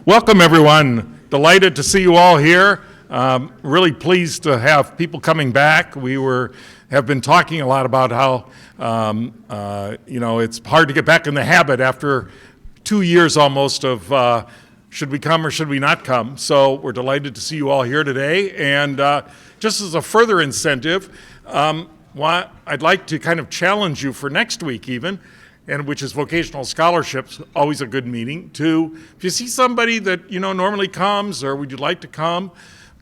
Welcome, everyone. Delighted to see you all here. Really pleased to have people coming back. We have been talking a lot about how it's hard to get back in the habit after 2 years almost of should we come or should we not come. So we're delighted to see you all here today. And just as a further incentive, I'd like to kind of challenge you for next week even, and which is vocational scholarships, always a good meeting, to, if you see somebody that normally comes or would you like to come,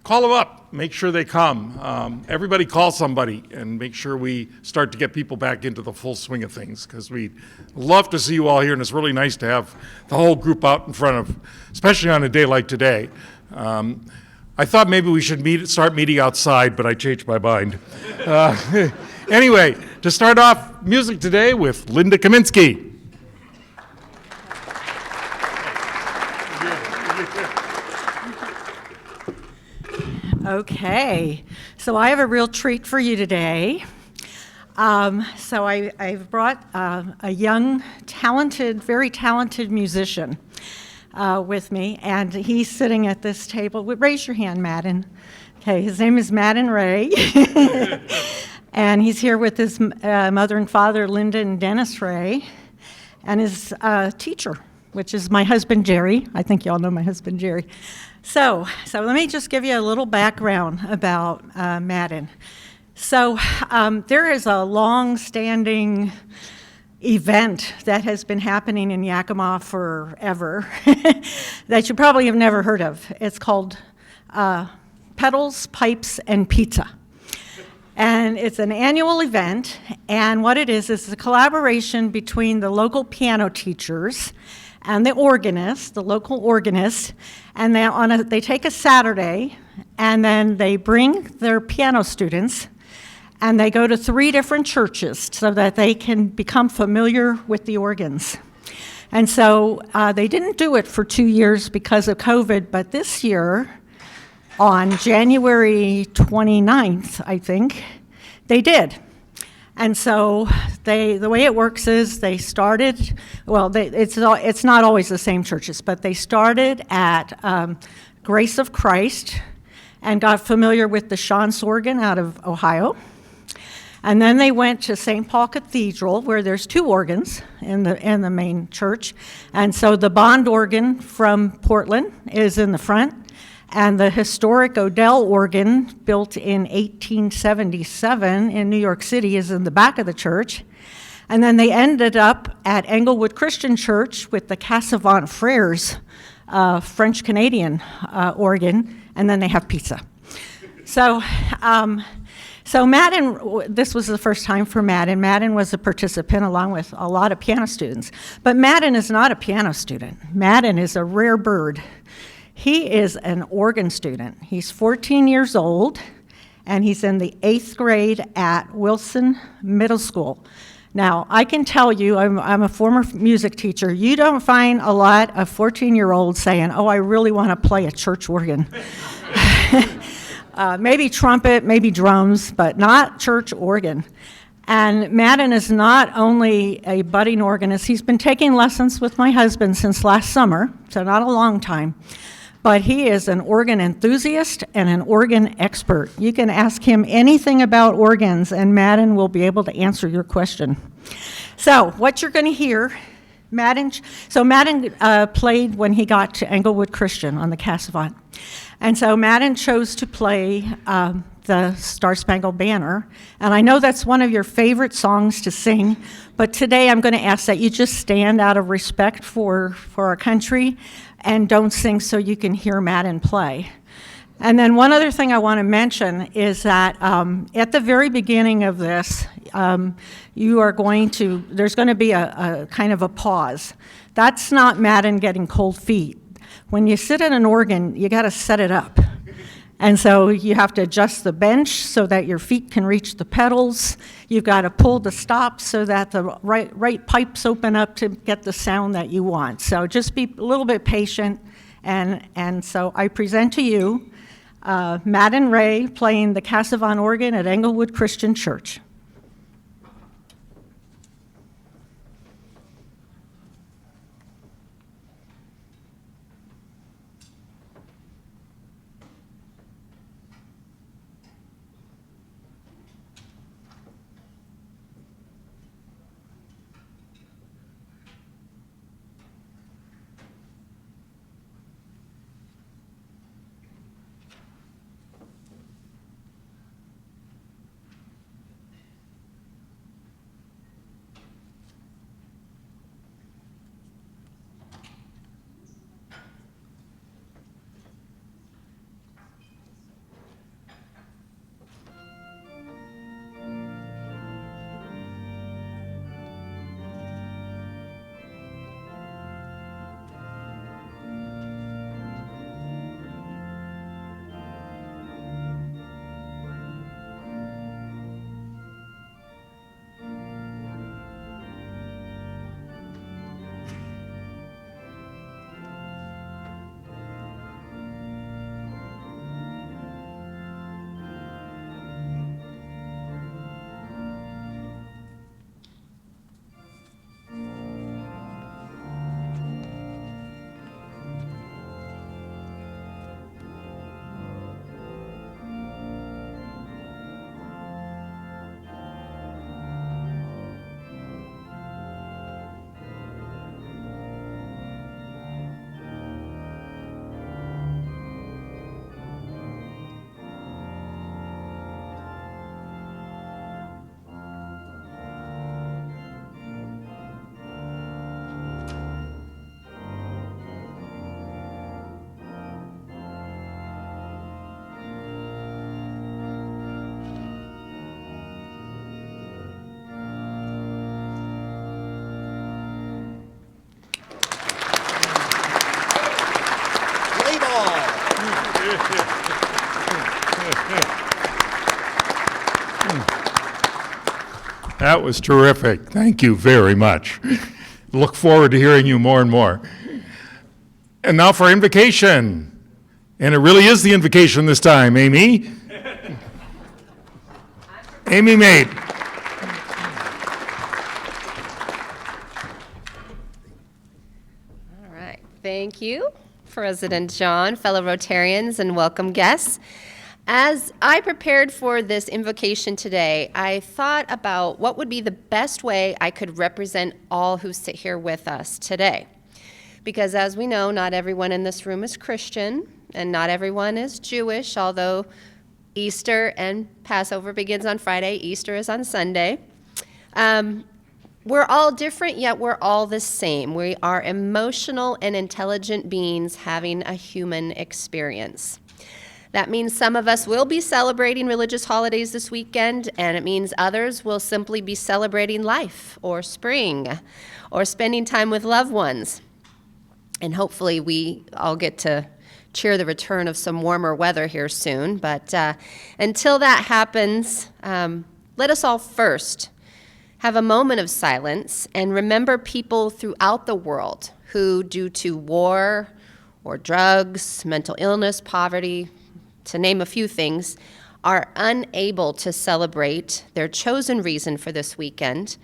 call them up, make sure they come. Everybody call somebody and make sure we start to get people back into the full swing of things, because we'd love to see you all here, and it's really nice to have the whole group out in front of, especially on a day like today. I thought maybe we should start meeting outside, but I changed my mind. Anyway, to start off music today with Linda Kaminsky. Okay, so I have a real treat for you today. So I've brought a young, very talented musician with me, and he's sitting at this table. Raise your hand, Madden. Okay, his name is Madden Ray. And he's here with his mother and father, Linda and Dennis Ray, and his teacher, which is my husband, Jerry. I think you all know my husband, Jerry. So let me just give you a little background about Madden. So there is a long-standing event that has been happening in Yakima forever that you probably have never heard of. It's called Pedals, Pipes, and Pizza. And it's an annual event, and what it is a collaboration between the local piano teachers and the organist, the local organist, and they take a Saturday, and then they bring their piano students, and they go to 3 different churches so that they can become familiar with the organs. And so they didn't do it for 2 years because of COVID, but this year, on January 29th, I think, they did. And so the way it works is they started, it's not always the same churches, but they started at Grace of Christ and got familiar with the Schanz organ out of Ohio. And then they went to St. Paul Cathedral, where there's 2 organs in the main church. And so the Bond organ from Portland is in the front, and the historic Odell organ, built in 1877 in New York City, is in the back of the church. And then they ended up at Englewood Christian Church with the Cassavant Frères French-Canadian organ, and then they have pizza. So Madden, this was the first time for Madden. Madden was a participant along with a lot of piano students. But Madden is not a piano student. Madden is a rare bird. He is an organ student. He's 14 years old, and he's in the 8th grade at Wilson Middle School. Now, I can tell you, I'm a former music teacher, you don't find a lot of 14-year-olds saying, oh, I really want to play a church organ. Maybe trumpet, maybe drums, but not church organ. And Madden is not only a budding organist, he's been taking lessons with my husband since last summer, so not a long time. But he is an organ enthusiast and an organ expert. You can ask him anything about organs, and Madden will be able to answer your question. So what you're going to hear, Madden played when he got to Englewood Christian on the Cassavant. And so Madden chose to play the Star Spangled Banner. And I know that's one of your favorite songs to sing, but today I'm going to ask that you just stand out of respect for our country and don't sing so you can hear Madden play. And then one other thing I want to mention is that at the very beginning of this, there's going to be a kind of a pause. That's not Madden getting cold feet. When you sit at an organ, you got to set it up. And so you have to adjust the bench so that your feet can reach the pedals. You've got to pull the stops so that the right pipes open up to get the sound that you want. So just be a little bit patient. And so I present to you Madden Ray playing the Cassavant organ at Englewood Christian Church. That was terrific. Thank you very much. Look forward to hearing you more and more. And now for invocation. And it really is the invocation this time, Amy. Amy Maid. All right. Thank you, President John, fellow Rotarians, and welcome guests. As I prepared for this invocation today, I thought about what would be the best way I could represent all who sit here with us today. Because as we know, not everyone in this room is Christian, and not everyone is Jewish, although Easter and Passover begins on Friday, Easter is on Sunday. We're all different, yet we're all the same. We are emotional and intelligent beings having a human experience. That means some of us will be celebrating religious holidays this weekend, and it means others will simply be celebrating life or spring or spending time with loved ones. And hopefully we all get to cheer the return of some warmer weather here soon. But until that happens, let us all first have a moment of silence and remember people throughout the world who, due to war or drugs, mental illness, poverty, to name a few things, are unable to celebrate their chosen reason for this weekend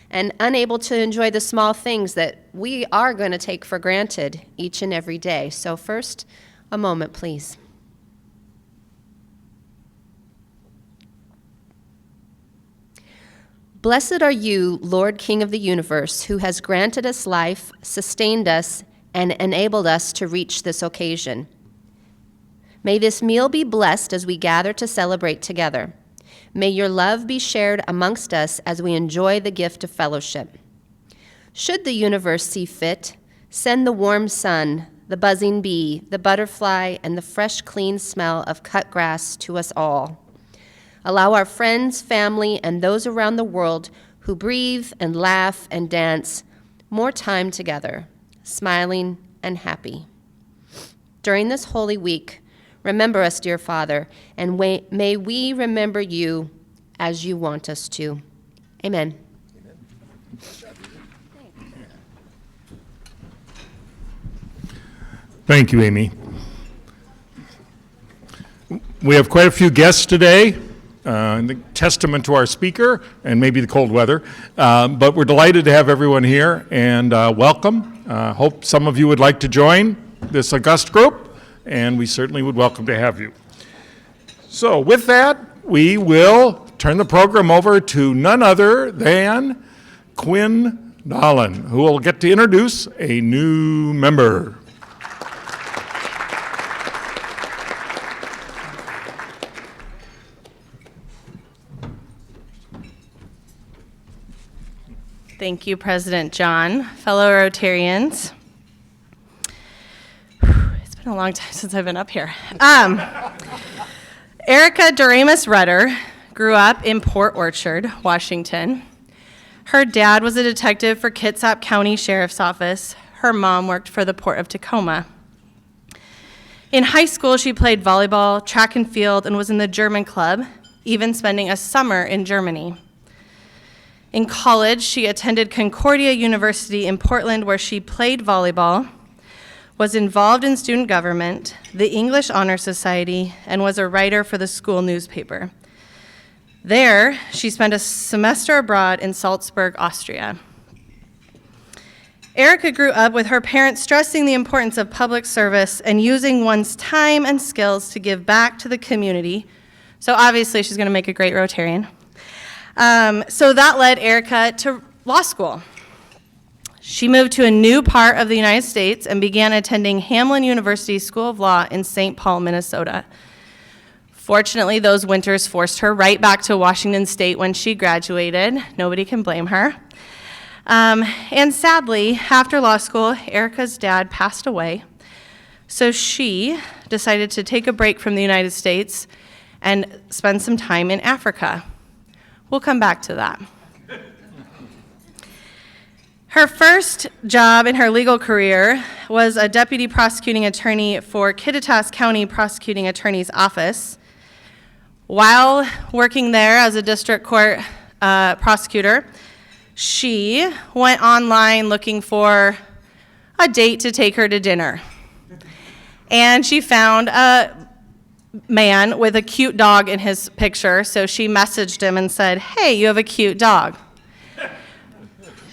and unable to enjoy the small things that we are going to take for granted each and every day. So first, a moment, please. Blessed are you, Lord King of the universe, who has granted us life, sustained us, and enabled us to reach this occasion. May this meal be blessed as we gather to celebrate together. May your love be shared amongst us as we enjoy the gift of fellowship. Should the universe see fit, send the warm sun, the buzzing bee, the butterfly, and the fresh, clean smell of cut grass to us all. Allow our friends, family, and those around the world who breathe and laugh and dance more time together, smiling and happy. During this holy week, remember us, dear Father, and may we remember you as you want us to. Amen. Thank you, Amy. We have quite a few guests today, testament to our speaker and maybe the cold weather, but we're delighted to have everyone here and welcome. Hope some of you would like to join this august group, and we certainly would welcome to have you. So with that, we will turn the program over to none other than Quinn Nolan, who will get to introduce a new member. Thank you, President John. Fellow Rotarians. It's been a long time since I've been up here. Erica Doremus Rudder grew up in Port Orchard, Washington. Her dad was a detective for Kitsap County Sheriff's Office. Her mom worked for the Port of Tacoma. In high school, she played volleyball, track and field, and was in the German club, even spending a summer in Germany. In college, she attended Concordia University in Portland, where she played volleyball, was involved in student government, the English Honor Society, and was a writer for the school newspaper. There, she spent a semester abroad in Salzburg, Austria. Erica grew up with her parents stressing the importance of public service and using one's time and skills to give back to the community. So obviously, she's going to make a great Rotarian. So that led Erica to law school. She moved to a new part of the United States and began attending Hamline University School of Law in St. Paul, Minnesota. Fortunately, those winters forced her right back to Washington State when she graduated. Nobody can blame her. And sadly, after law school, Erica's dad passed away. So she decided to take a break from the United States and spend some time in Africa. We'll come back to that. Her first job in her legal career was a deputy prosecuting attorney for Kittitas County Prosecuting Attorney's Office. While working there as a district court prosecutor, she went online looking for a date to take her to dinner. And she found a man with a cute dog in his picture, so she messaged him and said, "Hey, you have a cute dog."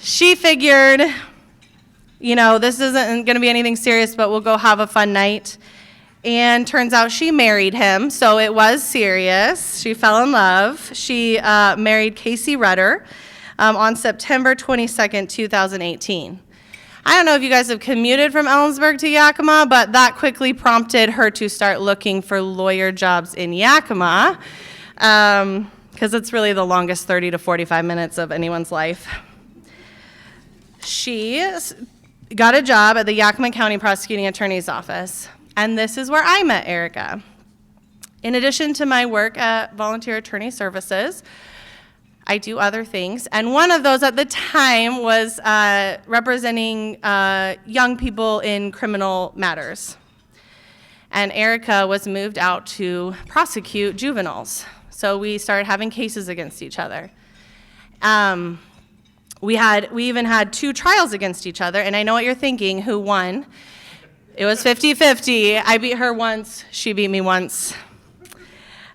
She figured, this isn't going to be anything serious, but we'll go have a fun night. And turns out she married him, so it was serious. She fell in love. She married Casey Rudder on September 22nd, 2018. I don't know if you guys have commuted from Ellensburg to Yakima, but that quickly prompted her to start looking for lawyer jobs in Yakima, because it's really the longest 30 to 45 minutes of anyone's life. She got a job at the Yakima County Prosecuting Attorney's Office, and this is where I met Erica. In addition to my work at Volunteer Attorney Services, I do other things, and one of those at the time was representing young people in criminal matters. And Erica was moved out to prosecute juveniles, so we started having cases against each other. We even had 2 trials against each other, and I know what you're thinking, who won? It was 50-50. I beat her once, she beat me once.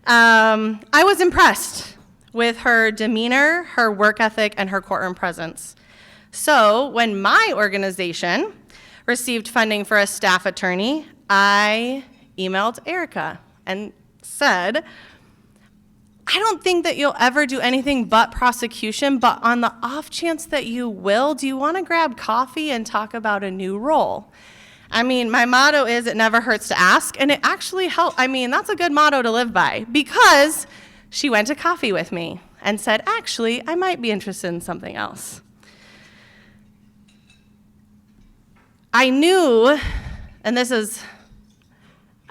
I was impressed with her demeanor, her work ethic, and her courtroom presence. So when my organization received funding for a staff attorney, I emailed Erica and said, "I don't think that you'll ever do anything but prosecution, but on the off chance that you will, do you want to grab coffee and talk about a new role?" I mean, my motto is it never hurts to ask, and it actually helped. I mean, that's a good motto to live by, because she went to coffee with me and said, "Actually, I might be interested in something else." I knew, and this is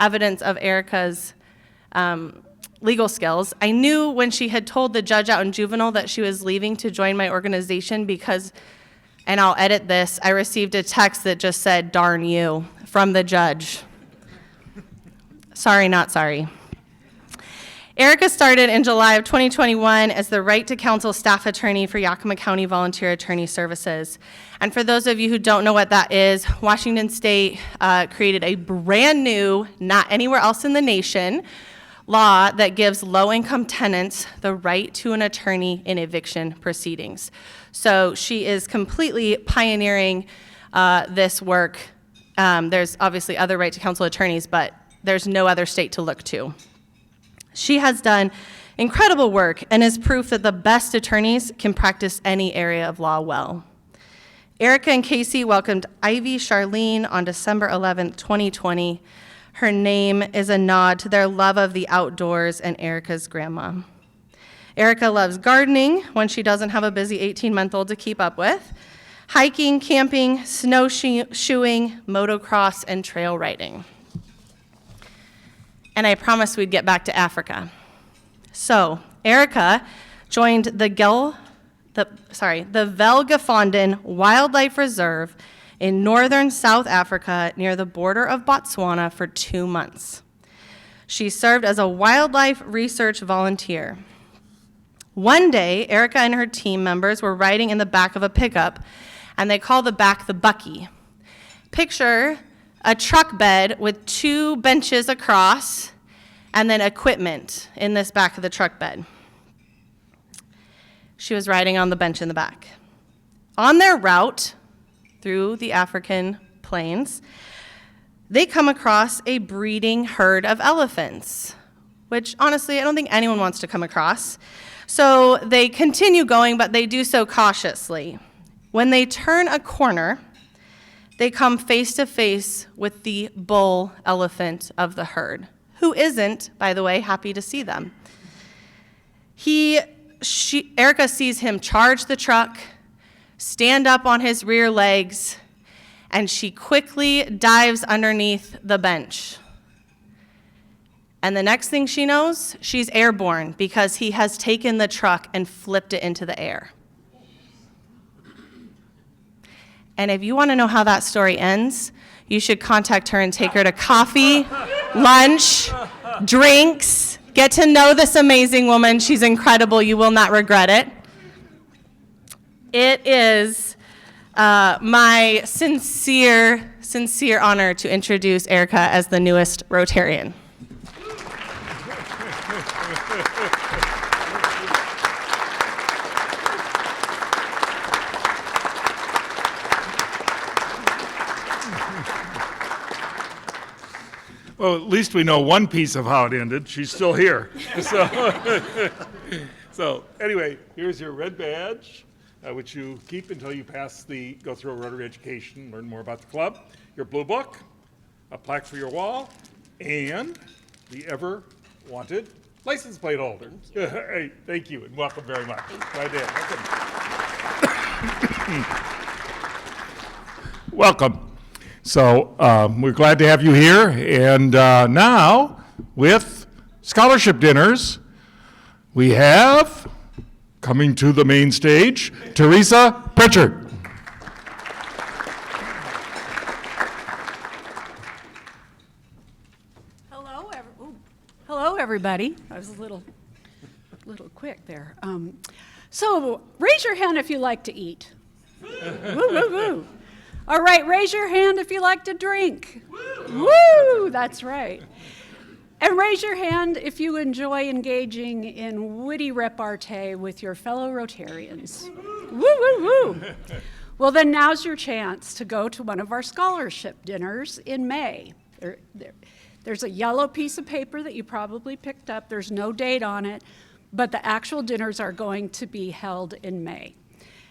evidence of Erica's legal skills, I knew when she had told the judge out in juvenile that she was leaving to join my organization because, and I'll edit this, I received a text that just said, "Darn you," from the judge. Sorry, not sorry. Erica started in July of 2021 as the Right to Counsel staff attorney for Yakima County Volunteer Attorney Services. And for those of you who don't know what that is, Washington State created a brand new, not anywhere else in the nation, law that gives low-income tenants the right to an attorney in eviction proceedings. So she is completely pioneering this work. There's obviously other right to counsel attorneys, but there's no other state to look to. She has done incredible work and is proof that the best attorneys can practice any area of law well. Erica and Casey welcomed Ivy Charlene on December 11th, 2020. Her name is a nod to their love of the outdoors and Erica's grandma. Erica loves gardening when she doesn't have a busy 18-month-old to keep up with, hiking, camping, snowshoeing, motocross, and trail riding. And I promised we'd get back to Africa. So Erica joined the Velgevonden Wildlife Reserve in northern South Africa near the border of Botswana for 2 months. She served as a wildlife research volunteer. One day, Erica and her team members were riding in the back of a pickup, and they call the back the Bucky. Picture a truck bed with 2 benches across, and then equipment in this back of the truck bed. She was riding on the bench in the back. On their route through the African plains, they come across a breeding herd of elephants, which honestly, I don't think anyone wants to come across. So they continue going, but they do so cautiously. When they turn a corner, they come face to face with the bull elephant of the herd, who isn't, by the way, happy to see them. Erica sees him charge the truck, stand up on his rear legs, and she quickly dives underneath the bench. And the next thing she knows, she's airborne because he has taken the truck and flipped it into the air. And if you want to know how that story ends, you should contact her and take her to coffee, lunch, drinks. Get to know this amazing woman. She's incredible. You will not regret it. It is my sincere honor to introduce Erica as the newest Rotarian. Well, at least we know one piece of how it ended. She's still here. So anyway, here's your red badge, which you keep until you go through a Rotary education, learn more about the club, your blue book, a plaque for your wall, and the ever-wanted license plate holder. Hey, thank you, and welcome very much. Glad to have you. Welcome. So we're glad to have you here, and now with scholarship dinners, we have, coming to the main stage, Teresa Pritchard. Hello, everybody. I was a little quick there. So raise your hand if you like to eat. Woo, woo, woo. All right, raise your hand if you like to drink. Woo, that's right. And raise your hand if you enjoy engaging in witty repartee with your fellow Rotarians. Woo, woo, woo. Well, then now's your chance to go to one of our scholarship dinners in May. There's a yellow piece of paper that you probably picked up. There's no date on it, but the actual dinners are going to be held in May.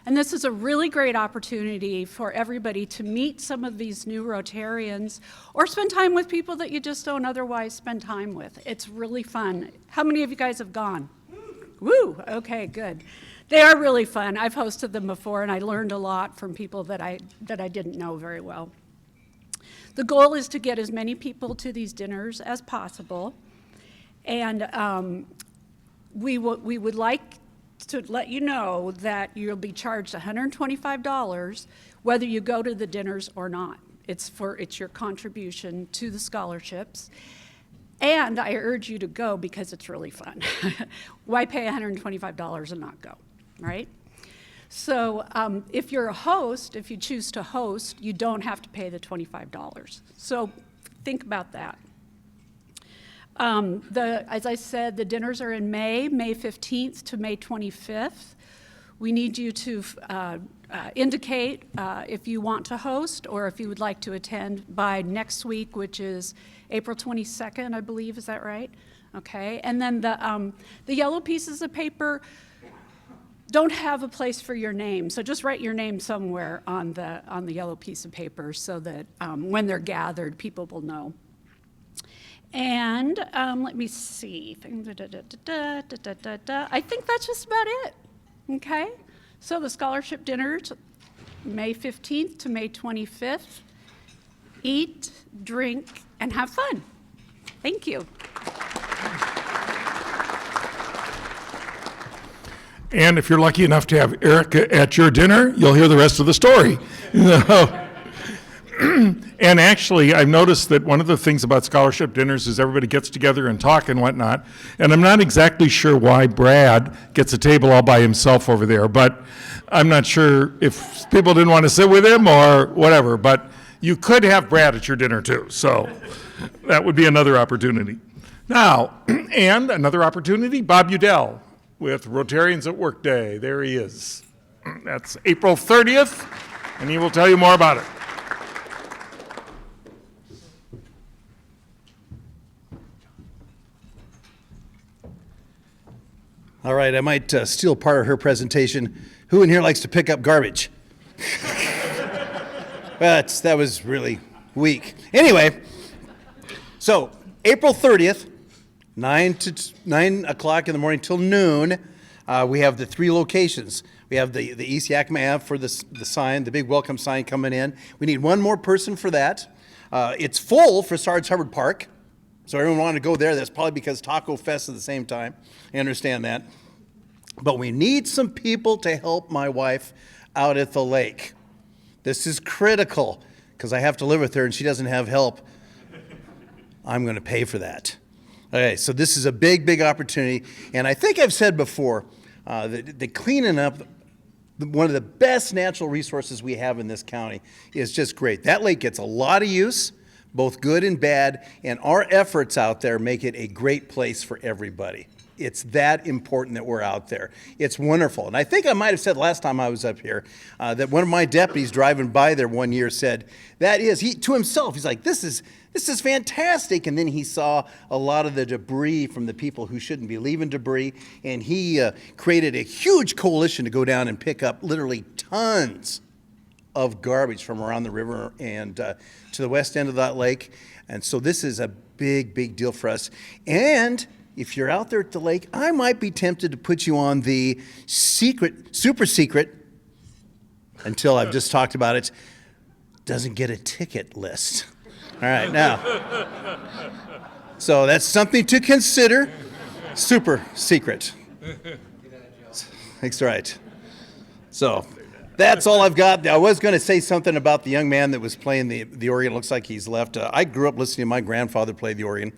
And this is a really great opportunity for everybody to meet some of these new Rotarians or spend time with people that you just don't otherwise spend time with. It's really fun. How many of you guys have gone? Woo, okay, good. They are really fun. I've hosted them before and I learned a lot from people that I didn't know very well. The goal is to get as many people to these dinners as possible. And we would like to let you know that you'll be charged $125 whether you go to the dinners or not. It's your contribution to the scholarships. And I urge you to go because it's really fun. Why pay $125 and not go, right? So if you're a host, if you choose to host, you don't have to pay the $25. So think about that. As I said, the dinners are in May 15th to May 25th. We need you to indicate if you want to host or if you would like to attend by next week, which is April 22nd, I believe. Is that right? Okay. And then the yellow pieces of paper don't have a place for your name, so just write your name somewhere on the yellow piece of paper so that when they're gathered, people will know. And let me see. I think that's just about it. Okay? So the scholarship dinners, May 15th to May 25th. Eat, drink, and have fun. Thank you. And if you're lucky enough to have Erica at your dinner, you'll hear the rest of the story. And actually, I've noticed that one of the things about scholarship dinners is everybody gets together and talk and whatnot. And I'm not exactly sure why Brad gets a table all by himself over there, but I'm not sure if people didn't want to sit with him or whatever. But you could have Brad at your dinner too, so that would be another opportunity. Now, and another opportunity, Bob Udell with Rotarians at Work Day. There he is. That's April 30th, and he will tell you more about it. All right, I might steal part of her presentation. Who in here likes to pick up garbage? That was really weak. Anyway, so April 30th, 9 o'clock in the morning till noon, we have the 3 locations. We have the East Yakima Ave for the sign, the big welcome sign coming in. We need one more person for that. It's full for Sarge Hubbard Park. So everyone wanted to go there. That's probably because Taco Fest at the same time. I understand that. But we need some people to help my wife out at the lake. This is critical because I have to live with her and she doesn't have help. I'm going to pay for that. Okay, so this is a big, big opportunity. And I think I've said before that the cleaning up one of the best natural resources we have in this county. Is just great. That lake gets a lot of use, both good and bad, and our efforts out there make it a great place for everybody. It's that important that we're out there. It's wonderful. And I think I might have said last time I was up here that one of my deputies driving by there one year said, to himself, he's like, this is fantastic. And then he saw a lot of the debris from the people who shouldn't be leaving debris. And he created a huge coalition to go down and pick up literally tons of garbage from around the river and to the west end of that lake. And so this is a big, big deal for us. And if you're out there at the lake, I might be tempted to put you on the super secret, until I've just talked about it, doesn't get a ticket list. All right, now. So that's something to consider. Super secret. That's right. So that's all I've got. I was going to say something about the young man that was playing the organ. Looks like he's left. I grew up listening to my grandfather play the organ,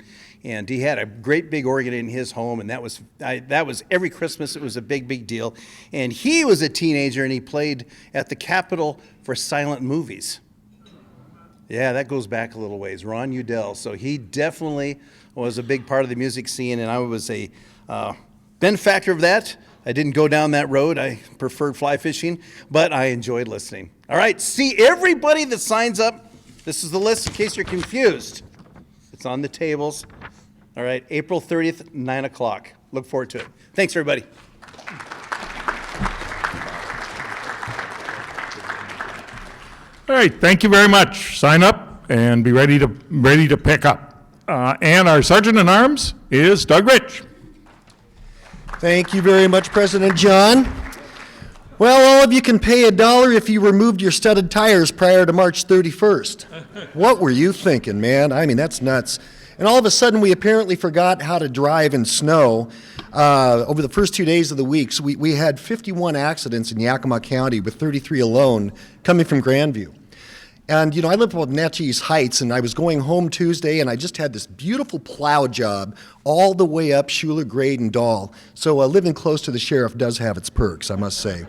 and he had a great big organ in his home, and that was every Christmas. It was a big, big deal. And he was a teenager, and he played at the Capitol for silent movies. Yeah, that goes back a little ways. Ron Udell. So he definitely was a big part of the music scene, and I was a benefactor of that. I didn't go down that road. I preferred fly fishing, but I enjoyed listening. All right, see everybody that signs up. This is the list in case you're confused. It's on the tables. All right, April 30th, 9 o'clock. Look forward to it. Thanks, everybody. All right, thank you very much. Sign up and be ready to pick up. And our Sergeant at Arms is Doug Rich. Thank you very much, President John. Well, all of you can pay $1 if you removed your studded tires prior to March 31st. What were you thinking, man? I mean, that's nuts. And all of a sudden, we apparently forgot how to drive in snow. Over the first 2 days of the week, so we had 51 accidents in Yakima County, with 33 alone coming from Grandview. And, I live up Natchez Heights, and I was going home Tuesday, and I just had this beautiful plow job all the way up Schuler, Grade, and Dahl. So living close to the sheriff does have its perks, I must say.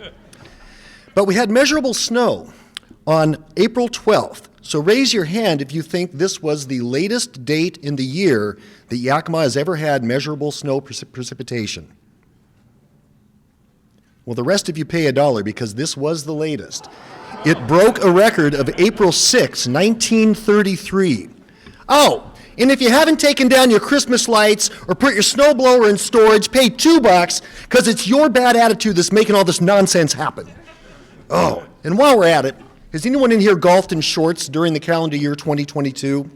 But we had measurable snow on April 12th. So raise your hand if you think this was the latest date in the year that Yakima has ever had measurable snow precipitation. Well, the rest of you pay $1 because this was the latest. It broke a record of April 6, 1933. Oh, and if you haven't taken down your Christmas lights or put your snowblower in storage, pay $2 because it's your bad attitude that's making all this nonsense happen. Oh, and while we're at it, has anyone in here golfed in shorts during the calendar year 2022?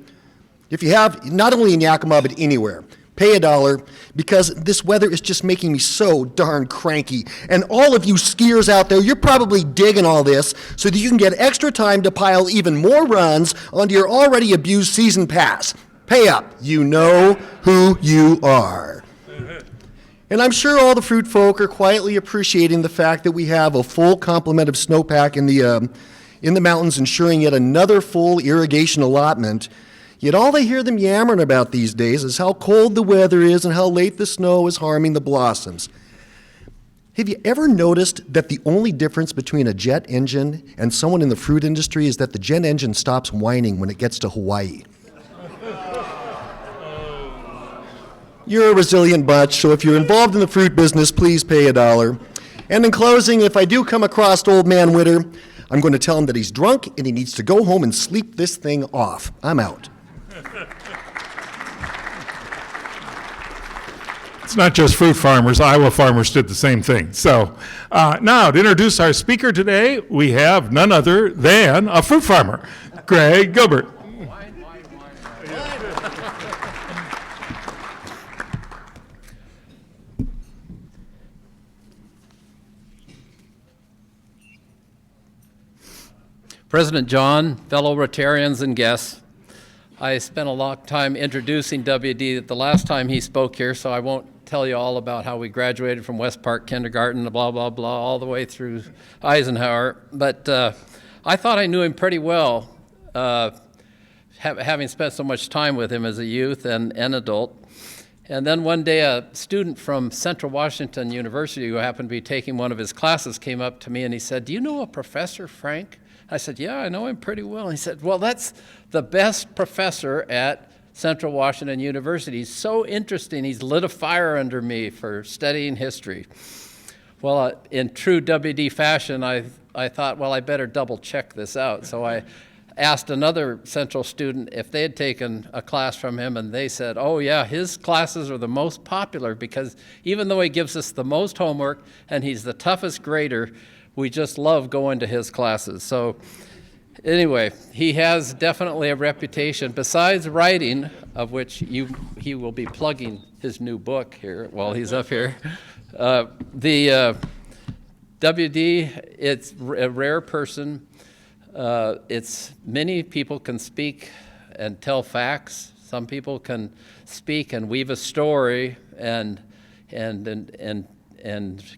If you have, not only in Yakima, but anywhere, pay $1 because this weather is just making me so darn cranky. And all of you skiers out there, you're probably digging all this so that you can get extra time to pile even more runs onto your already abused season pass. Pay up. You know who you are. And I'm sure all the fruit folk are quietly appreciating the fact that we have a full complement of snowpack in the mountains, ensuring yet another full irrigation allotment. Yet all they hear them yammering about these days is how cold the weather is and how late the snow is harming the blossoms. Have you ever noticed that the only difference between a jet engine and someone in the fruit industry is that the jet engine stops whining when it gets to Hawaii? You're a resilient bunch, so if you're involved in the fruit business, please pay $1. And in closing, if I do come across Old Man Witter, I'm going to tell him that he's drunk and he needs to go home and sleep this thing off. I'm out. It's not just fruit farmers. Iowa farmers did the same thing. So now to introduce our speaker today, we have none other than a fruit farmer, Greg Gilbert. President John, fellow Rotarians and guests, I spent a lot of time introducing WD the last time he spoke here, so I won't tell you all about how we graduated from West Park Kindergarten, blah, blah, blah, all the way through Eisenhower. But I thought I knew him pretty well, having spent so much time with him as a youth and an adult. And then one day a student from Central Washington University who happened to be taking one of his classes came up to me and he said, "Do you know a Professor Frank?" I said, "Yeah, I know him pretty well." And he said, "Well, that's the best professor at Central Washington University. He's so interesting. He's lit a fire under me for studying history." Well, in true WD fashion, I thought, well, I better double check this out. So I asked another Central student if they had taken a class from him, and they said, "Oh yeah, his classes are the most popular because even though he gives us the most homework and he's the toughest grader, we just love going to his classes." So anyway, he has definitely a reputation. Besides writing, of which he will be plugging his new book here while he's up here. The WD, it's a rare person. It's many people can speak and tell facts. Some people can speak and weave a story and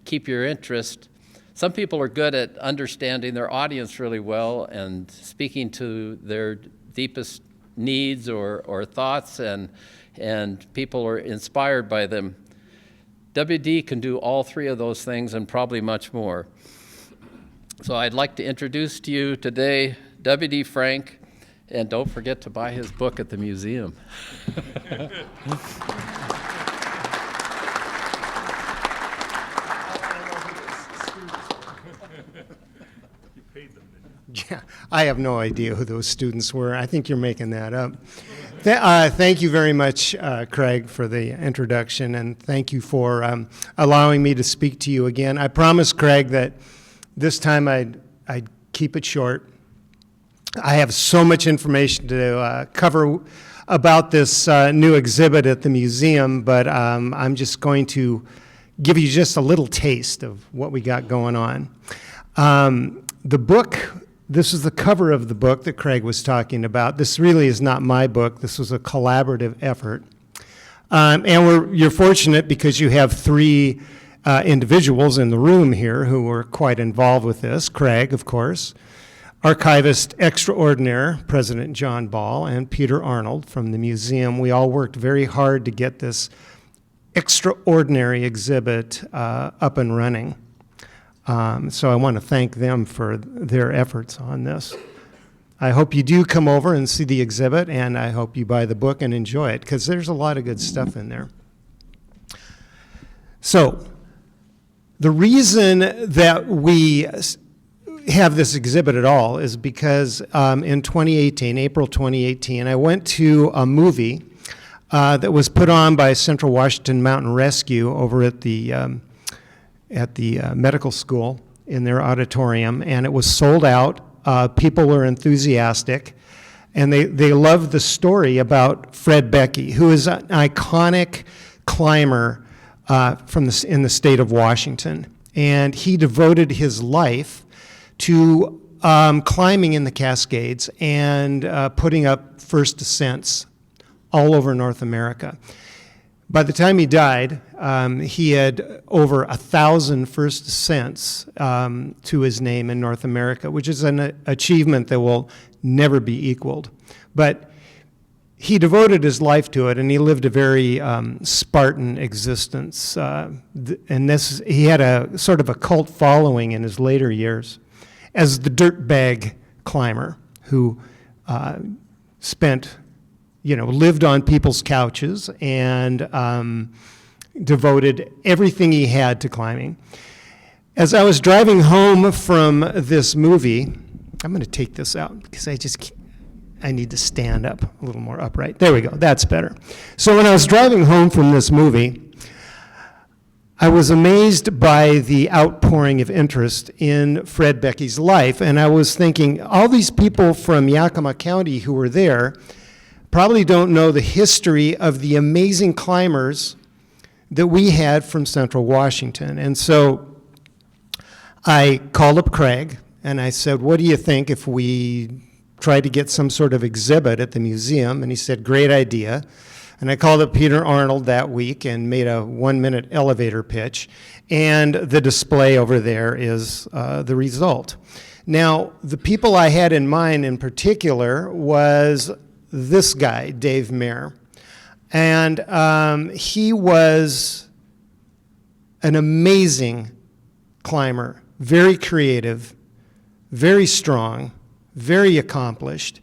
keep your interest. Some people are good at understanding their audience really well and speaking to their deepest needs or thoughts, and people are inspired by them. WD can do all three of those things and probably much more. So I'd like to introduce to you today WD Frank, and don't forget to buy his book at the museum. Yeah, I have no idea who those students were. I think you're making that up. Thank you very much, Craig, for the introduction, and thank you for allowing me to speak to you again. I promised Craig that this time I'd keep it short. I have so much information to cover about this new exhibit at the museum, but I'm just going to give you just a little taste of what we got going on. The book, this is the cover of the book that Craig was talking about. This really is not my book. This was a collaborative effort. And you're fortunate because you have three individuals in the room here who were quite involved with this. Craig, of course, Archivist Extraordinaire, President John Ball, and Peter Arnold from the museum. We all worked very hard to get this extraordinary exhibit up and running. So I want to thank them for their efforts on this. I hope you do come over and see the exhibit, and I hope you buy the book and enjoy it, because there's a lot of good stuff in there. So the reason that we have this exhibit at all is because in 2018, April 2018, I went to a movie that was put on by Central Washington Mountain Rescue over at the medical school in their auditorium, and it was sold out. People were enthusiastic, and they loved the story about Fred Beckey, who is an iconic climber in the state of Washington. And he devoted his life to climbing in the Cascades and putting up first ascents all over North America. By the time he died, he had over 1,000 first ascents to his name in North America, which is an achievement that will never be equaled. But he devoted his life to it, and he lived a very Spartan existence. He had a sort of a cult following in his later years as the dirtbag climber who lived on people's couches and devoted everything he had to climbing. As I was driving home from this movie, I'm going to take this out because I need to stand up a little more upright. There we go, that's better. So when I was driving home from this movie, I was amazed by the outpouring of interest in Fred Beckey's life, and I was thinking, all these people from Yakima County who were there probably don't know the history of the amazing climbers that we had from Central Washington. And so I called up Craig and I said, what do you think if we try to get some sort of exhibit at the museum? And he said, great idea. And I called up Peter Arnold that week and made a 1-minute elevator pitch. And the display over there is the result. Now, the people I had in mind in particular was this guy, Dave Mayer. And he was an amazing climber, very creative, very strong, very accomplished,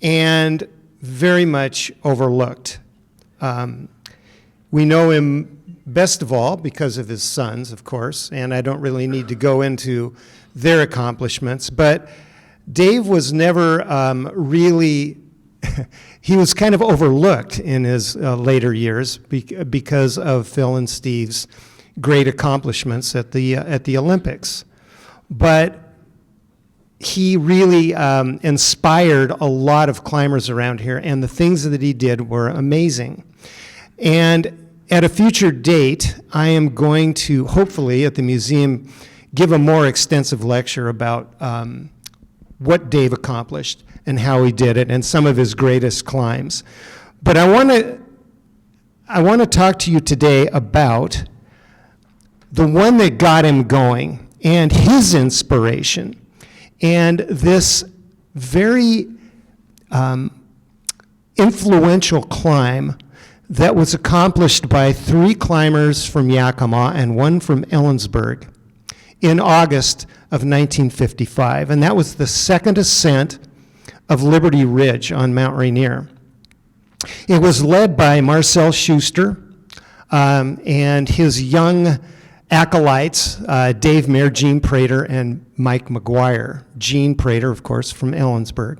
and very much overlooked. We know him best of all because of his sons, of course, and I don't really need to go into their accomplishments, but Dave was never really, he was kind of overlooked in his later years because of Phil and Steve's great accomplishments at the Olympics. But he really inspired a lot of climbers around here, and the things that he did were amazing. And at a future date, I am going to, hopefully, at the museum, give a more extensive lecture about what Dave accomplished and how he did it and some of his greatest climbs. But I want to talk to you today about the one that got him going and his inspiration and this very influential climb that was accomplished by 3 climbers from Yakima and 1 from Ellensburg in August of 1955. And that was the second ascent of Liberty Ridge on Mount Rainier. It was led by Marcel Schuster and his young acolytes, Dave Mayer, Gene Prater, and Mike McGuire. Gene Prater, of course, from Ellensburg.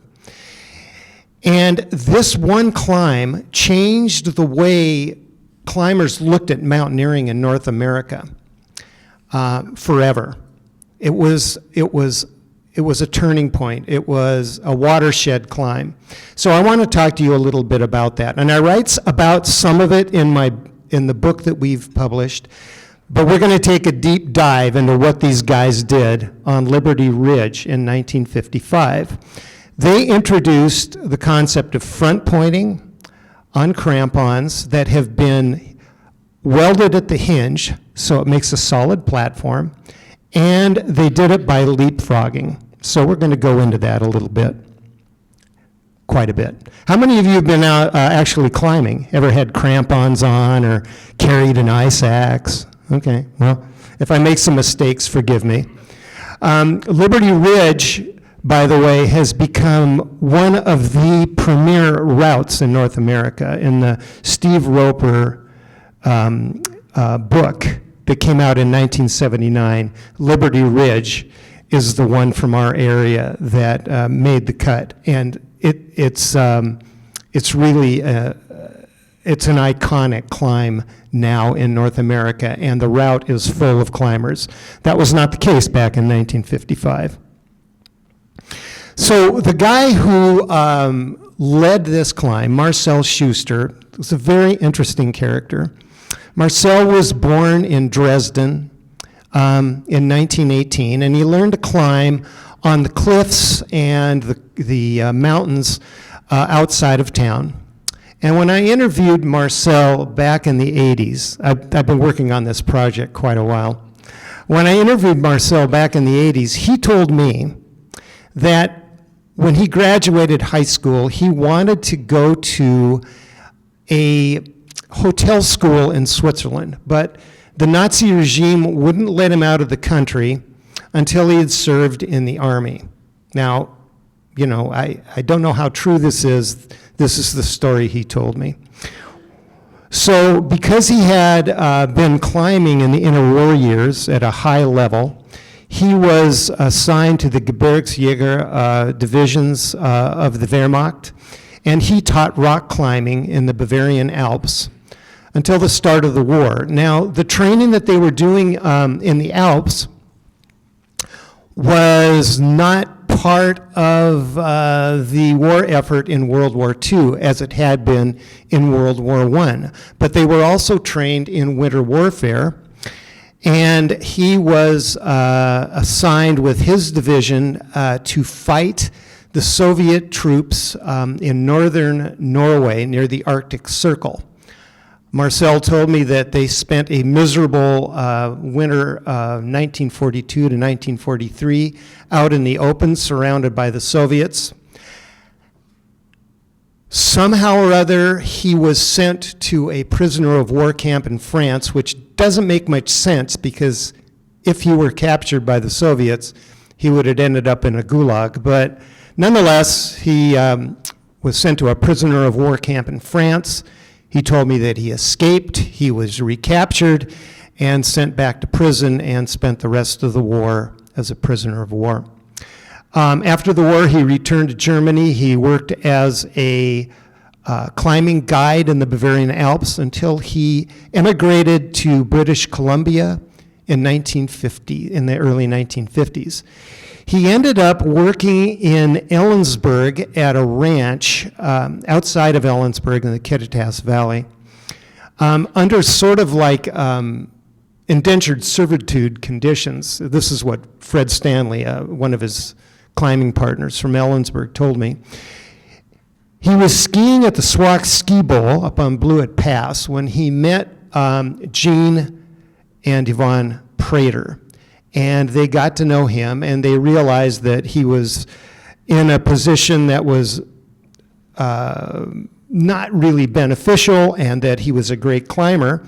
And this one climb changed the way climbers looked at mountaineering in North America forever. It was a turning point. It was a watershed climb. So I want to talk to you a little bit about that. And I write about some of it in the book that we've published, but we're going to take a deep dive into what these guys did on Liberty Ridge in 1955. They introduced the concept of front pointing on crampons that have been welded at the hinge, so it makes a solid platform, and they did it by leapfrogging. So we're going to go into that a little bit, quite a bit. How many of you have been out actually climbing? Ever had crampons on or carried an ice axe? Okay, well, if I make some mistakes, forgive me. Liberty Ridge, by the way, has become one of the premier routes in North America. In the Steve Roper book that came out in 1979, Liberty Ridge is the one from our area that made the cut. And it's really, it's an iconic climb now in North America, and the route is full of climbers. That was not the case back in 1955. So the guy who led this climb, Marcel Schuster, was a very interesting character. Marcel was born in Dresden in 1918, and he learned to climb on the cliffs and the mountains outside of town. And when I interviewed Marcel back in the 80s, I've been working on this project quite a while. When I interviewed Marcel back in the 80s, he told me that when he graduated high school, he wanted to go to a hotel school in Switzerland, but the Nazi regime wouldn't let him out of the country until he had served in the army. Now, you know, I don't know how true this is. This is the story he told me. So because he had been climbing in the interwar years at a high level, he was assigned to the Gebirgsjäger divisions of the Wehrmacht, and he taught rock climbing in the Bavarian Alps until the start of the war. Now, the training that they were doing in the Alps was not part of the war effort in World War II as it had been in World War I. But they were also trained in winter warfare, and he was assigned with his division to fight the Soviet troops in northern Norway near the Arctic Circle. Marcel told me that they spent a miserable winter 1942 to 1943 out in the open, surrounded by the Soviets. Somehow or other, he was sent to a prisoner of war camp in France, which doesn't make much sense because if he were captured by the Soviets, he would have ended up in a gulag. But nonetheless, he was sent to a prisoner of war camp in France. He told me that he escaped, he was recaptured, and sent back to prison and spent the rest of the war as a prisoner of war. After the war, he returned to Germany. He worked as a climbing guide in the Bavarian Alps until he emigrated to British Columbia in the early 1950s. He ended up working in Ellensburg at a ranch outside of Ellensburg in the Kittitas Valley under sort of like indentured servitude conditions. This is what Fred Stanley, one of his climbing partners from Ellensburg, told me. He was skiing at the Swak Ski Bowl up on Blewett Pass when he met Gene and Yvonne Prater. And they got to know him, and they realized that he was in a position that was not really beneficial and that he was a great climber.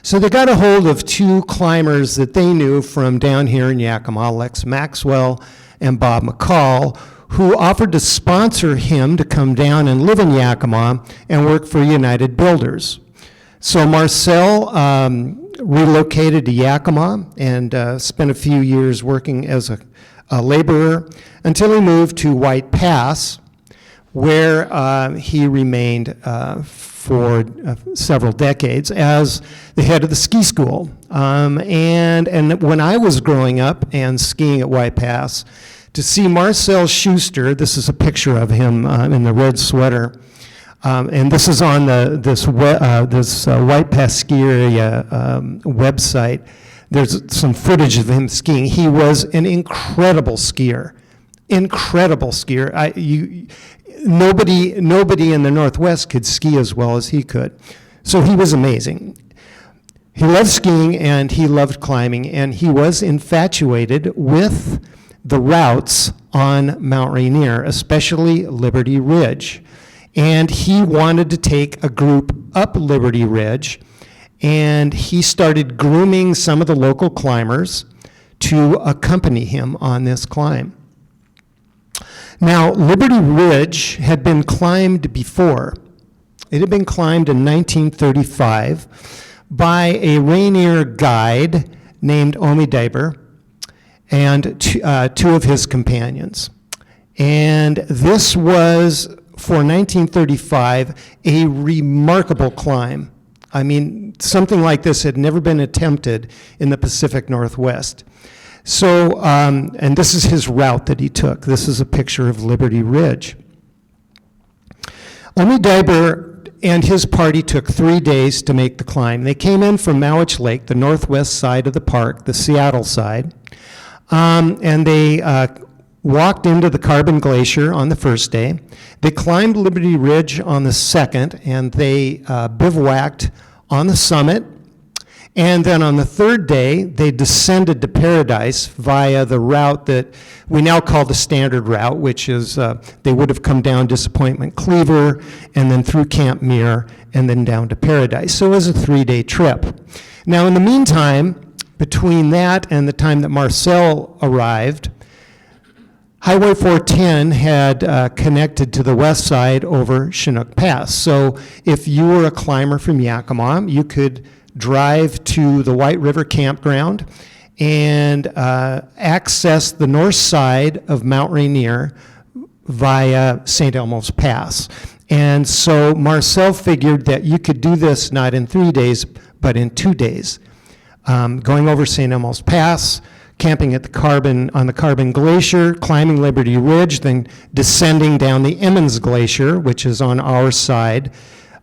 So they got a hold of two climbers that they knew from down here in Yakima, Lex Maxwell and Bob McCall, who offered to sponsor him to come down and live in Yakima and work for United Builders. So Marcel relocated to Yakima and spent a few years working as a laborer until he moved to White Pass, where he remained for several decades as the head of the ski school. And when I was growing up and skiing at White Pass, to see Marcel Schuster, this is a picture of him in the red sweater, and this is on this White Pass Ski Area website. There's some footage of him skiing. He was an incredible skier. Nobody in the Northwest could ski as well as he could. So he was amazing. He loved skiing and he loved climbing, and he was infatuated with the routes on Mount Rainier, especially Liberty Ridge. And he wanted to take a group up Liberty Ridge, and he started grooming some of the local climbers to accompany him on this climb. Now, Liberty Ridge had been climbed before. It had been climbed in 1935 by a Rainier guide named Omi Dieber and two of his companions. And this was, for 1935, a remarkable climb. I mean, something like this had never been attempted in the Pacific Northwest. So, and this is his route that he took. This is a picture of Liberty Ridge. Omi Dieber and his party took 3 days to make the climb. They came in from Mowich Lake, the northwest side of the park, the Seattle side, and they walked into the Carbon Glacier on the first day. They climbed Liberty Ridge on the second, and they bivouacked on the summit. And then on the third day, they descended to Paradise via the route that we now call the standard route, which is they would have come down Disappointment Cleaver and then through Camp Muir and then down to Paradise. So it was a 3-day trip. Now, in the meantime, between that and the time that Marcel arrived, Highway 410 had connected to the west side over Chinook Pass. So if you were a climber from Yakima, you could drive to the White River Campground and access the north side of Mount Rainier via St. Elmo's Pass. And so Marcel figured that you could do this not in 3 days, but in 2 days. Going over St. Elmo's Pass, camping at on the Carbon Glacier, climbing Liberty Ridge, then descending down the Emmons Glacier, which is on our side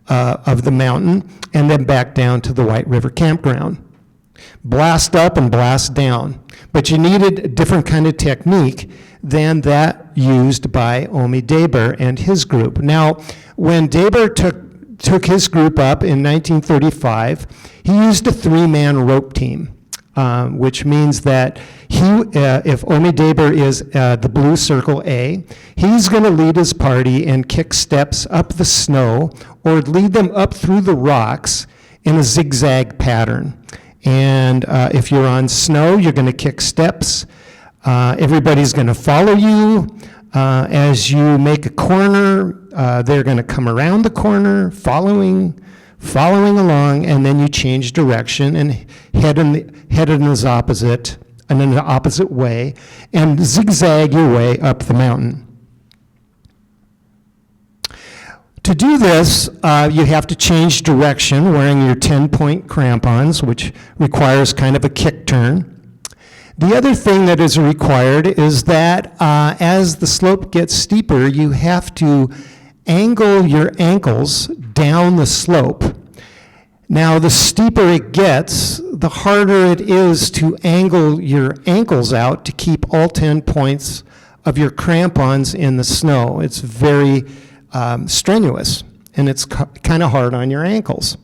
of the mountain, and then back down to the White River Campground. Blast up and blast down. But you needed a different kind of technique than that used by Omi Dieber and his group. Now, when Dieber took his group up in 1935, he used a 3-man rope team. which means that if Omi Daber is the blue circle A, he's going to lead his party and kick steps up the snow or lead them up through the rocks in a zigzag pattern. And if you're on snow, you're going to kick steps. Everybody's going to follow you. As you make a corner, they're going to come around the corner, following along, and then you change direction and head in an opposite way, and zigzag your way up the mountain. To do this, you have to change direction wearing your 10-point crampons, which requires kind of a kick turn. The other thing that is required is that as the slope gets steeper, you have to angle your ankles down the slope. Now, the steeper it gets, the harder it is to angle your ankles out to keep all 10 points of your crampons in the snow. It's very strenuous, and it's kind of hard on your ankles.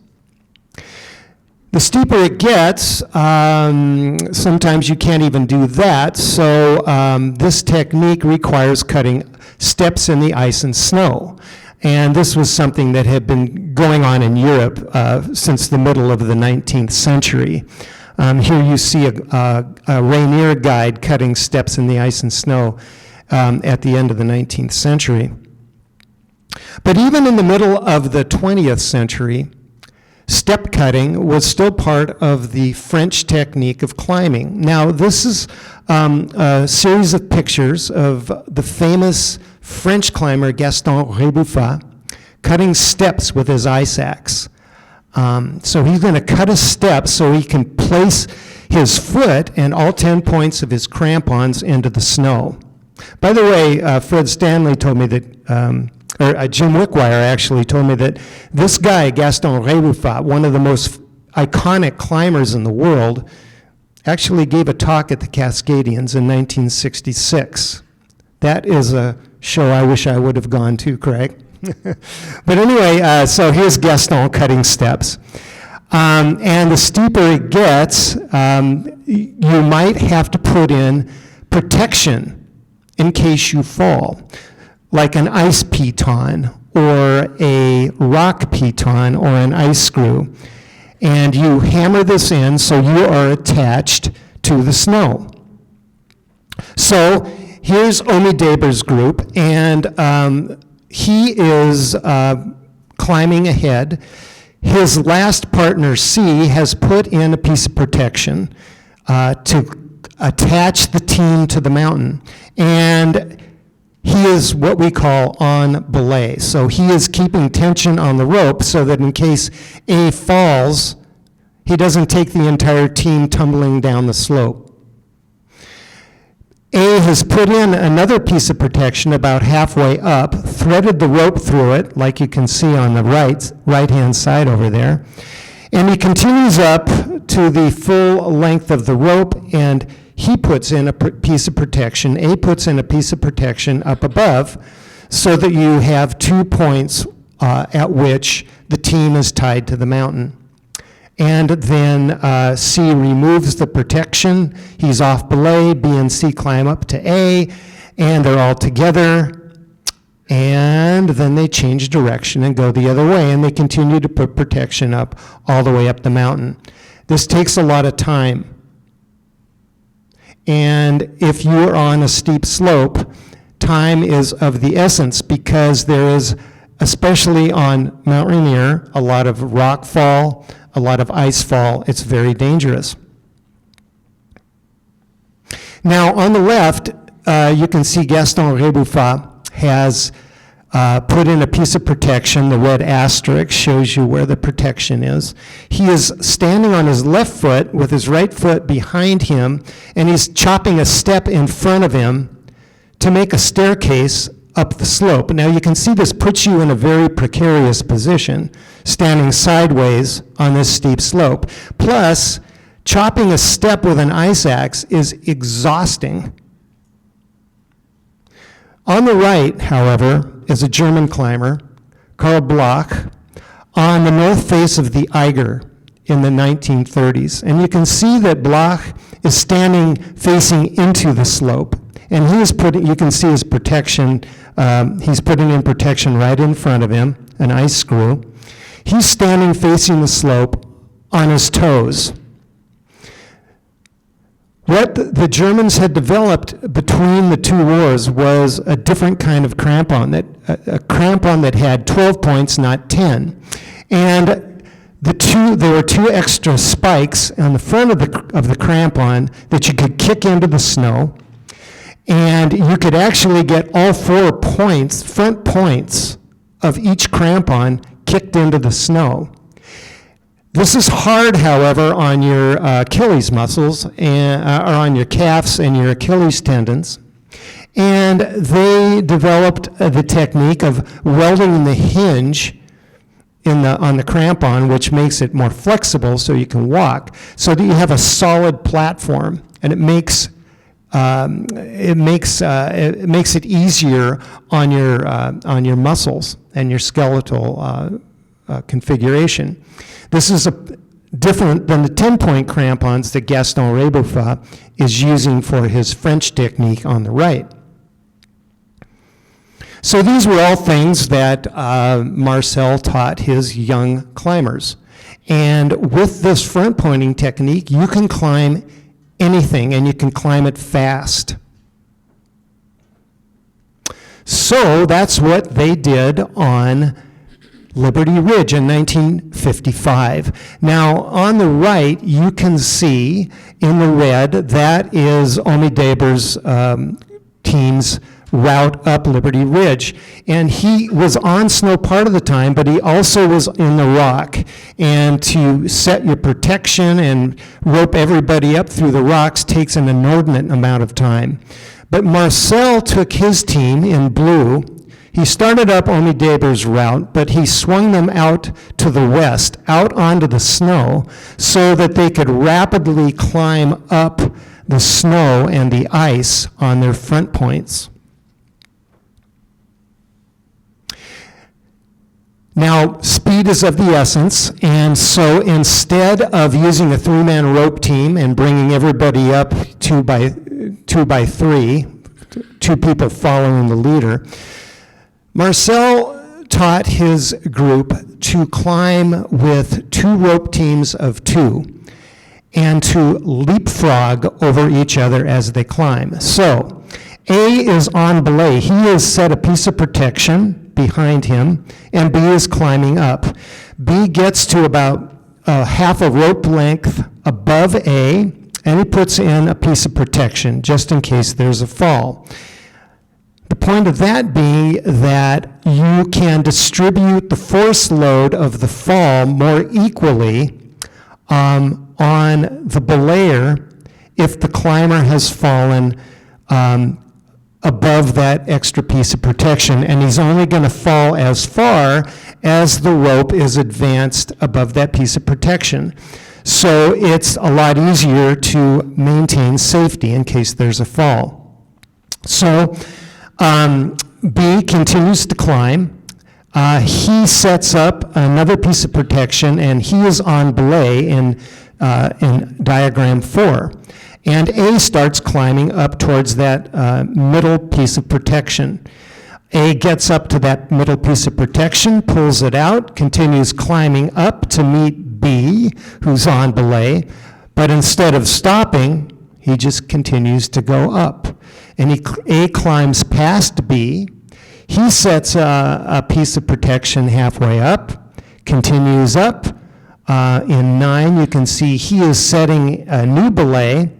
The steeper it gets, sometimes you can't even do that, so this technique requires cutting steps in the ice and snow. And this was something that had been going on in Europe since the middle of the 19th century. Here you see a Rainier guide cutting steps in the ice and snow at the end of the 19th century. But even in the middle of the 20th century, step cutting was still part of the French technique of climbing. Now, this is a series of pictures of the famous French climber Gaston Rébuffat cutting steps with his ice axe. So he's going to cut a step so he can place his foot and all 10 points of his crampons into the snow. By the way, Fred Stanley told me that, or Jim Wickwire actually told me that this guy, Gaston Rébuffat, one of the most iconic climbers in the world, actually gave a talk at the Cascadians in 1966. That is a show I wish I would have gone to, Craig. But anyway, so here's Gaston cutting steps. And the steeper it gets, you might have to put in protection in case you fall, like an ice piton or a rock piton or an ice screw. And you hammer this in so you are attached to the snow. So here's Omi Daber's group, and he is climbing ahead. His last partner, C, has put in a piece of protection to attach the team to the mountain. And he is what we call on belay. So he is keeping tension on the rope so that in case A falls, he doesn't take the entire team tumbling down the slope. A has put in another piece of protection about halfway up, threaded the rope through it, like you can see on the right-hand side over there, and he continues up to the full length of the rope, and he puts in a piece of protection. A puts in a piece of protection up above so that you have 2 points at which the team is tied to the mountain. And then C removes the protection. He's off belay. B and C climb up to A, and they're all together. And then they change direction and go the other way, and they continue to put protection up all the way up the mountain. This takes a lot of time. And if you're on a steep slope, time is of the essence because there is, especially on Mount Rainier, a lot of rock fall, a lot of ice fall. It's very dangerous. Now, on the left, you can see Gaston Rébuffat has put in a piece of protection. The red asterisk shows you where the protection is. He is standing on his left foot with his right foot behind him, and he's chopping a step in front of him to make a staircase up the slope. Now you can see this puts you in a very precarious position, standing sideways on this steep slope. Plus, chopping a step with an ice axe is exhausting. On the right, however, is a German climber, Karl Bloch, on the north face of the Eiger in the 1930s. And you can see that Bloch is standing facing into the slope. And you can see his protection, he's putting in protection right in front of him, an ice screw. He's standing facing the slope on his toes. What the Germans had developed between the two wars was a different kind of crampon, a crampon that had 12 points, not 10. And there were two extra spikes on the front of the crampon that you could kick into the snow, and you could actually get all 4 points, front points of each crampon kicked into the snow. This is hard, however, on your Achilles muscles, or on your calves and your Achilles tendons. And they developed the technique of welding the hinge on the crampon, which makes it more flexible so you can walk, so that you have a solid platform, and it makes it easier on your muscles and your skeletal configuration. This is different than the 10-point crampons that Gaston Rébuffat is using for his French technique on the right. So these were all things that Marcel taught his young climbers. And with this front-pointing technique, you can climb anything, and you can climb it fast. So that's what they did on Liberty Ridge in 1955. Now, on the right, you can see in the red, that is Omi Deber's team's route up Liberty Ridge. And he was on snow part of the time, but he also was in the rock. And to set your protection and rope everybody up through the rocks takes an inordinate amount of time. But Marcel took his team in blue. He started up Omi Deber's route, but he swung them out to the west, out onto the snow, so that they could rapidly climb up the snow and the ice on their front points. Now, speed is of the essence, and so instead of using a 3-man rope team and bringing everybody up two by three, 2 people following the leader, Marcel taught his group to climb with 2 rope teams of 2 and to leapfrog over each other as they climb. So, A is on belay. He has set a piece of protection behind him, and B is climbing up. B gets to about half a rope length above A, and he puts in a piece of protection just in case there's a fall. The point of that being that you can distribute the force load of the fall more equally on the belayer if the climber has fallen above that extra piece of protection, and he's only going to fall as far as the rope is advanced above that piece of protection. So it's a lot easier to maintain safety in case there's a fall. So B continues to climb. He sets up another piece of protection, and he is on belay in diagram 4. And A starts climbing up towards that middle piece of protection. A gets up to that middle piece of protection, pulls it out, continues climbing up to meet B, who's on belay, but instead of stopping, he just continues to go up. And A climbs past B. He sets a piece of protection halfway up, continues up. In 9, you can see he is setting a new belay.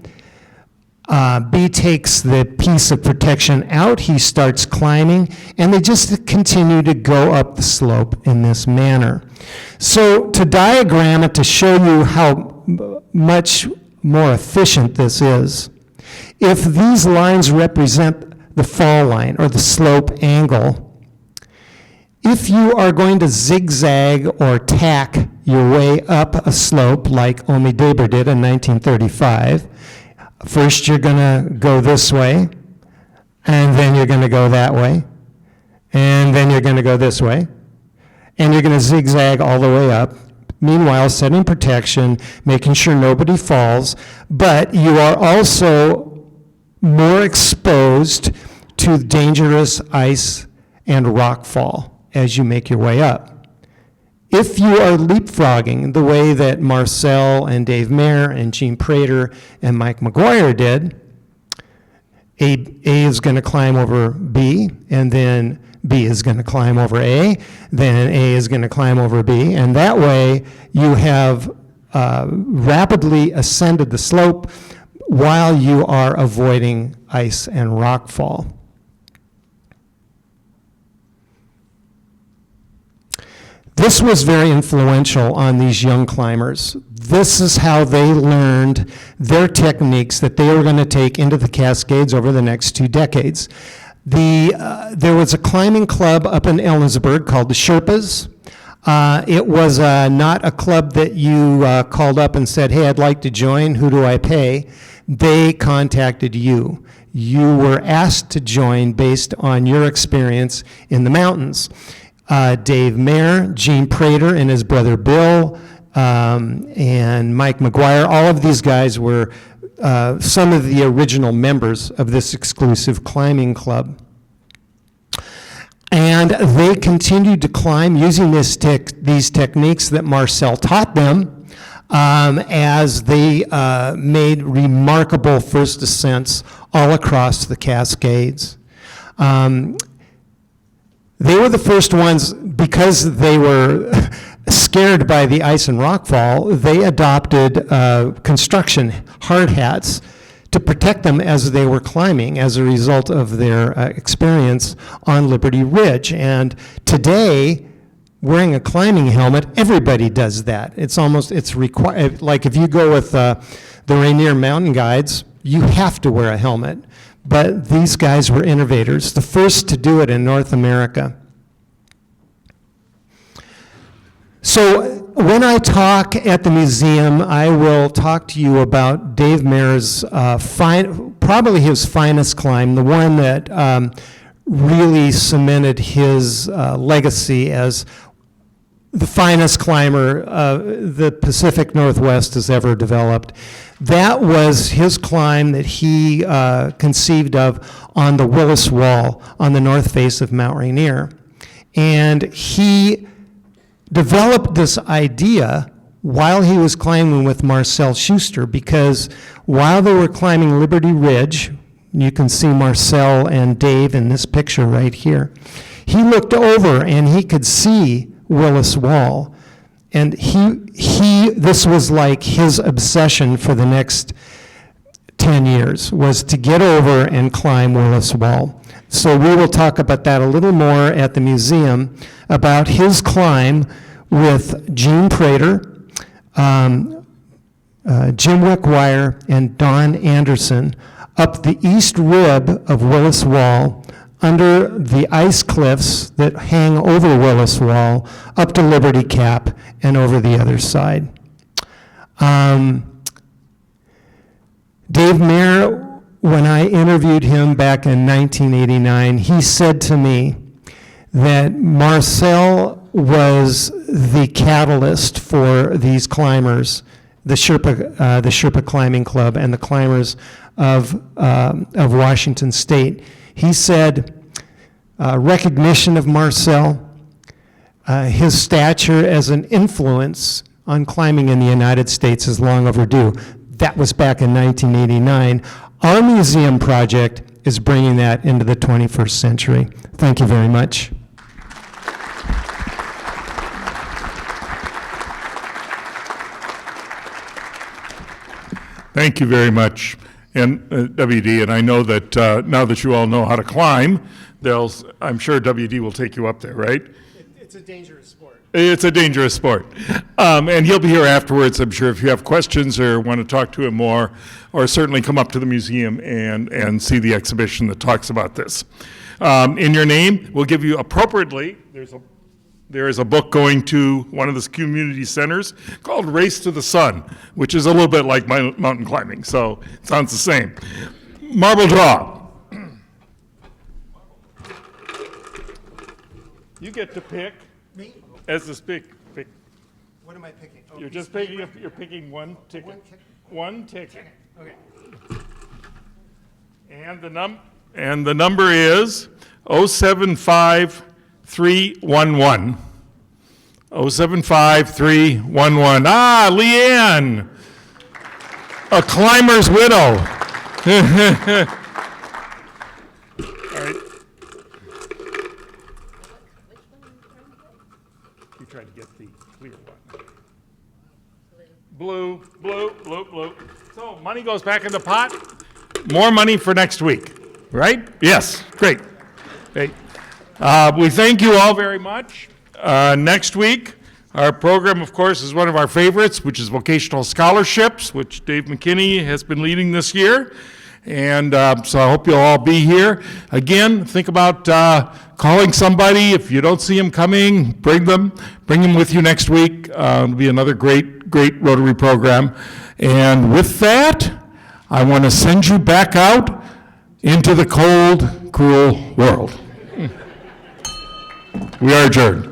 B takes the piece of protection out, he starts climbing, and they just continue to go up the slope in this manner. So to diagram it, to show you how much more efficient this is, if these lines represent the fall line or the slope angle, if you are going to zigzag or tack your way up a slope like Omi Deber did in 1935, first you're going to go this way, and then you're going to go that way, and then you're going to go this way, and you're going to zigzag all the way up. meanwhile setting protection, making sure nobody falls, but you are also more exposed to dangerous ice and rock fall as you make your way up. If you are leapfrogging the way that Marcel and Dave Mayer and Gene Prater and Mike McGuire did, A is going to climb over B, and then B is going to climb over A, then A is going to climb over B, and that way you have rapidly ascended the slope while you are avoiding ice and rock fall. This was very influential on these young climbers. This is how they learned their techniques that they were going to take into the Cascades over the next 2 decades. There was a climbing club up in Ellensburg called the Sherpas. It was not a club that you called up and said, hey, I'd like to join, who do I pay? They contacted you. You were asked to join based on your experience in the mountains. Dave Mayer, Gene Prater and his brother Bill, and Mike McGuire, all of these guys were some of the original members of this exclusive climbing club. And they continued to climb using these techniques that Marcel taught them as they made remarkable first ascents all across the Cascades. They were the first ones, because they were scared by the ice and rockfall, they adopted construction hard hats to protect them as they were climbing as a result of their experience on Liberty Ridge. And today, wearing a climbing helmet, everybody does that. It's required. Like if you go with the Rainier Mountain Guides, you have to wear a helmet. But these guys were innovators, the first to do it in North America. So when I talk at the museum, I will talk to you about Dave Mayer's probably his finest climb, the one that really cemented his legacy as the finest climber the Pacific Northwest has ever developed. That was his climb that he conceived of on the Willis Wall on the north face of Mount Rainier. And he developed this idea while he was climbing with Marcel Schuster, because while they were climbing Liberty Ridge, you can see Marcel and Dave in this picture right here, he looked over and he could see Willis Wall. And this was like his obsession for the next 10 years, was to get over and climb Willis Wall. So we will talk about that a little more at the museum, about his climb with Gene Prater, Jim Wickwire, and Don Anderson up the east rib of Willis Wall, under the ice cliffs that hang over Willis Wall, up to Liberty Cap and over the other side. Dave Mayer, when I interviewed him back in 1989, he said to me that Marcel was the catalyst for these climbers, the Sherpa Climbing Club and the climbers of Washington State. He said recognition of Marcel, his stature as an influence on climbing in the United States is long overdue. That was back in 1989. Our museum project is bringing that into the 21st century. Thank you very much. Thank you very much, and WD. And I know that now that you all know how to climb, I'm sure WD will take you up there, right? It's a dangerous sport. It's a dangerous sport. And he'll be here afterwards, I'm sure, if you have questions or want to talk to him more, or certainly come up to the museum and see the exhibition that talks about this. In your name, we'll give you appropriately, there is a book going to one of the community centers called Race to the Sun, which is a little bit like my mountain climbing, so it sounds the same. Marble draw. You get to pick. Me? As the pick. What am I picking? Oh, You're piece just of picking, paper? you're picking one ticket. One ticket. One ticket. Okay. And the number is 075311. 075311. Ah, Leanne, a climber's widow. All right. You tried to get the clear one. Blue, blue, blue, blue. So money goes back in the pot. More money for next week, right? Yes, great. Great. We thank you all very much. Next week, our program, of course, is one of our favorites, which is vocational scholarships, which Dave McKinney has been leading this year. And so I hope you'll all be here. Again, think about calling somebody. If you don't see them coming, bring them with you next week. It'll be another great Rotary program. And with that, I want to send you back out into the cold, cruel world. We are adjourned.